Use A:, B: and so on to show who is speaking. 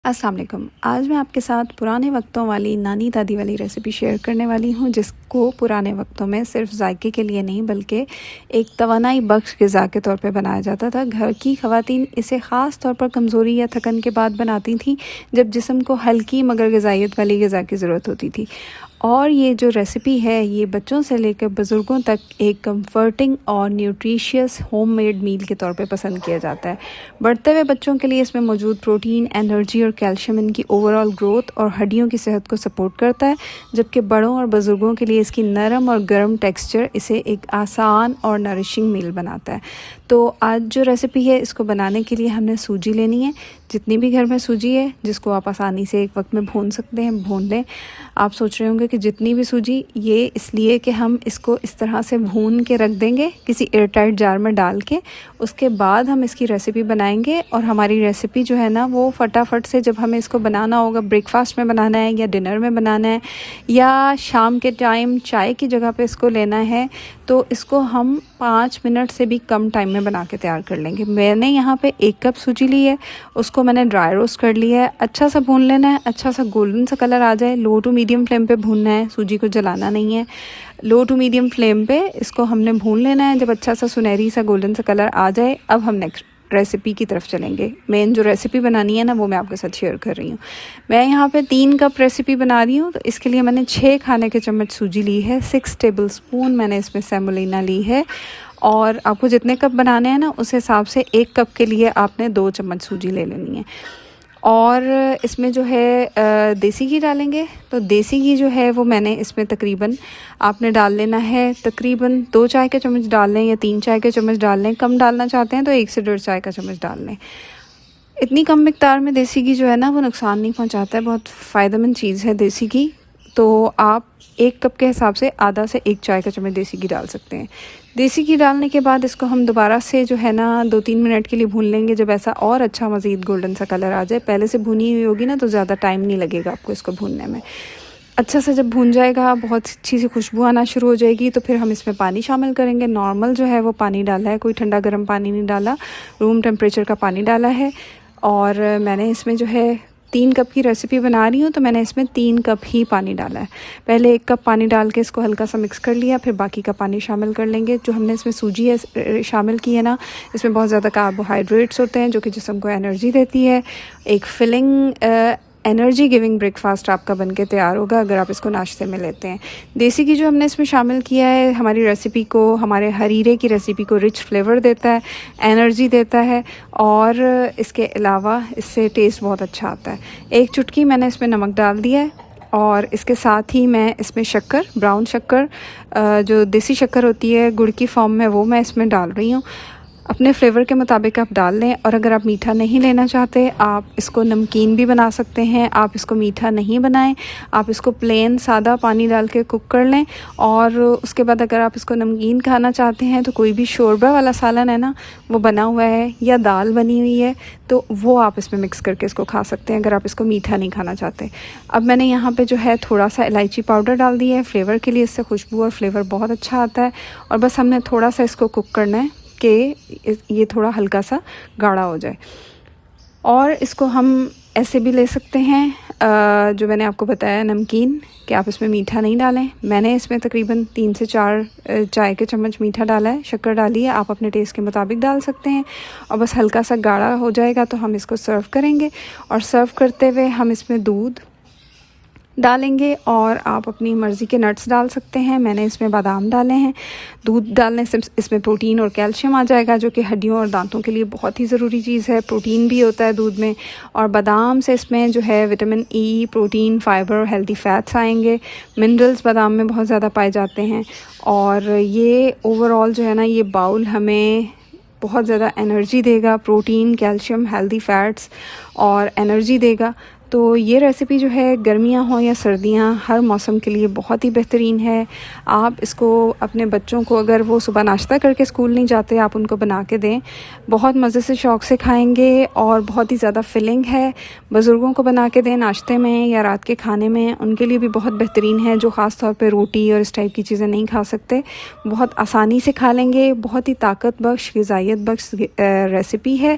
A: अस्सलाम वालेकुम। आज मैं आपके साथ पुराने वक्तों वाली नानी दादी वाली रेसिपी शेयर करने वाली हूँ, जिसको पुराने वक्तों में सिर्फ जायके के लिए नहीं बल्कि एक तवानाई बख्श ग़िज़ा के तौर पे बनाया जाता था। घर की ख़वातीन इसे ख़ास तौर पर कमज़ोरी या थकन के बाद बनाती थीं, जब जिस्म को हल्की मगर ग़िज़ाइयत वाली ग़िज़ा की ज़रूरत होती थी। और ये जो रेसिपी है ये बच्चों से लेकर बुज़ुर्गों तक एक कंफर्टिंग और न्यूट्रिशियस होममेड मील के तौर पे पसंद किया जाता है। बढ़ते हुए बच्चों के लिए इसमें मौजूद प्रोटीन, एनर्जी और कैल्शियम इनकी ओवरऑल ग्रोथ और हड्डियों की सेहत को सपोर्ट करता है, जबकि बड़ों और बुज़ुर्गों के लिए इसकी नरम और गर्म टेक्सचर इसे एक आसान और नरिशिंग मील बनाता है। तो आज जो रेसिपी है इसको बनाने के लिए हमने सूजी लेनी है। जितनी भी घर में सूजी है जिसको आप आसानी से एक वक्त में भून सकते हैं, भून लें। आप सोच रहे होंगे कि जितनी भी सूजी, ये इसलिए कि हम इसको इस तरह से भून के रख देंगे किसी एयरटाइट जार में डाल के, उसके बाद हम इसकी रेसिपी बनाएंगे। और हमारी रेसिपी जो है ना वो फटाफट से, जब हमें इसको बनाना होगा, ब्रेकफास्ट में बनाना है या डिनर में बनाना है या शाम के टाइम चाय की जगह पे इसको लेना है, तो इसको हम 5 मिनट से भी कम टाइम में बना के तैयार कर लेंगे। मैंने यहाँ पे 1 कप सूजी ली है, उसको मैंने ड्राई रोस्ट कर लिया है। अच्छा सा भून लेना है, अच्छा सा गोल्डन सा कलर आ जाए। लो टू मीडियम फ्लेम पे भूनना है, सूजी को जलाना नहीं है। लो टू मीडियम फ्लेम पे इसको हमने भून लेना है। जब अच्छा सा सुनहरी सा गोल्डन सा कलर आ जाए, अब हम नेक्स्ट रेसिपी की तरफ चलेंगे। मेन जो रेसिपी बनानी है ना वो मैं आपके साथ शेयर कर रही हूँ। मैं यहाँ पे 3 कप रेसिपी बना रही हूँ, तो इसके लिए मैंने 6 खाने के चम्मच सूजी ली है। 6 टेबल स्पून मैंने इसमें सेमोलिना ली है। और आपको जितने कप बनाने हैं ना उस हिसाब से 1 कप के लिए आपने 2 चम्मच सूजी ले लेनी है। और इसमें जो है देसी घी डालेंगे। तो देसी घी जो है वो मैंने इसमें तकरीबन आपने डाल लेना है, तकरीबन 2 चाय के चम्मच डाल लें या 3 चाय के चम्मच डाल लें। कम डालना चाहते हैं तो 1 से 1.5 चाय का चम्मच डाल लें। इतनी कम मिकदार में देसी घी जो है ना वो नुकसान नहीं पहुंचाता है, बहुत फ़ायदेमंद चीज़ है देसी घी। तो आप 1 कप के हिसाब से आधा से 1 चाय का चम्मच देसी घी डाल सकते हैं। देसी घी डालने के बाद इसको हम दोबारा से जो है ना 2-3 मिनट के लिए भून लेंगे। जब ऐसा और अच्छा मज़ीद गोल्डन सा कलर आ जाए, पहले से भुनी हुई होगी ना तो ज़्यादा टाइम नहीं लगेगा आपको इसको भूनने में। अच्छा से जब भून जाएगा, बहुत अच्छी सी खुशबू आना शुरू हो जाएगी, तो फिर हम इसमें पानी शामिल करेंगे। नॉर्मल जो है वो पानी डाला है, कोई ठंडा गर्म पानी नहीं डाला, रूम टेम्परेचर का पानी डाला है। और मैंने इसमें जो है 3 कप की रेसिपी बना रही हूँ तो मैंने इसमें 3 कप ही पानी डाला है। पहले 1 कप पानी डाल के इसको हल्का सा मिक्स कर लिया, फिर बाकी का पानी शामिल कर लेंगे। जो हमने इसमें सूजी है शामिल की है ना, इसमें बहुत ज़्यादा कार्बोहाइड्रेट्स होते हैं जो कि जिस्म को एनर्जी देती है। एक फिलिंग एनर्जी गिविंग ब्रेकफास्ट आपका बनके तैयार होगा अगर आप इसको नाश्ते में लेते हैं। देसी घी जो हमने इसमें शामिल किया है हमारी रेसिपी को, हमारे हरीरे की रेसिपी को रिच फ्लेवर देता है, एनर्जी देता है, और इसके अलावा इससे टेस्ट बहुत अच्छा आता है। 1 चुटकी मैंने इसमें नमक डाल दिया है, और इसके साथ ही मैं इसमें शक्कर, ब्राउन शक्कर जो देसी शक्कर होती है गुड़ की फॉर्म में, वो मैं इसमें डाल रही हूँ। अपने फ्लेवर के मुताबिक आप डाल लें। और अगर आप मीठा नहीं लेना चाहते, आप इसको नमकीन भी बना सकते हैं। आप इसको मीठा नहीं बनाएं, आप इसको प्लेन सादा पानी डाल के कुक कर लें। और उसके बाद अगर आप इसको नमकीन खाना चाहते हैं तो कोई भी शोरबा वाला सालन है ना वो बना हुआ है या दाल बनी हुई है, तो वो आप इसमें मिक्स करके इसको खा सकते हैं अगर आप इसको मीठा नहीं खाना चाहते। अब मैंने यहाँ पे जो है थोड़ा सा इलायची पाउडर डाल दिया है फ्लेवर के लिए, इससे खुशबू और फ्लेवर बहुत अच्छा आता है। और बस हमने थोड़ा सा इसको कुक करना है कि ये थोड़ा हल्का सा गाढ़ा हो जाए। और इसको हम ऐसे भी ले सकते हैं जो मैंने आपको बताया नमकीन, कि आप इसमें मीठा नहीं डालें। मैंने इसमें तकरीबन 3 से 4 चाय के चम्मच मीठा डाला है, शक्कर डाली है, आप अपने टेस्ट के मुताबिक डाल सकते हैं। और बस हल्का सा गाढ़ा हो जाएगा तो हम इसको सर्व करेंगे। और सर्व करते हुए हम इसमें दूध डालेंगे, और आप अपनी मर्ज़ी के नट्स डाल सकते हैं। मैंने इसमें बादाम डाले हैं। दूध डालने से इसमें प्रोटीन और कैल्शियम आ जाएगा, जो कि हड्डियों और दांतों के लिए बहुत ही ज़रूरी चीज़ है। प्रोटीन भी होता है दूध में, और बादाम से इसमें जो है विटामिन ई, प्रोटीन, फाइबर और हेल्दी फैट्स आएंगे। मिनरल्स बादाम में बहुत ज़्यादा पाए जाते हैं। और ये ओवरऑल जो है ना ये बाउल हमें बहुत ज़्यादा एनर्जी देगा, प्रोटीन, कैल्शियम, हेल्दी फैट्स और एनर्जी देगा। तो ये रेसिपी जो है गर्मियाँ हों या सर्दियाँ, हर मौसम के लिए बहुत ही बेहतरीन है। आप इसको अपने बच्चों को, अगर वो सुबह नाश्ता करके स्कूल नहीं जाते, आप उनको बना के दें, बहुत मज़े से शौक़ से खाएंगे और बहुत ही ज़्यादा फिलिंग है। बुज़ुर्गों को बना के दें नाश्ते में या रात के खाने में, उनके लिए भी बहुत बेहतरीन है, जो ख़ास तौर पे रोटी और इस टाइप की चीज़ें नहीं खा सकते। बहुत आसानी से खा लेंगे। बहुत ही ताकत बख्श, ग़िज़ाइयत बख्श रेसिपी है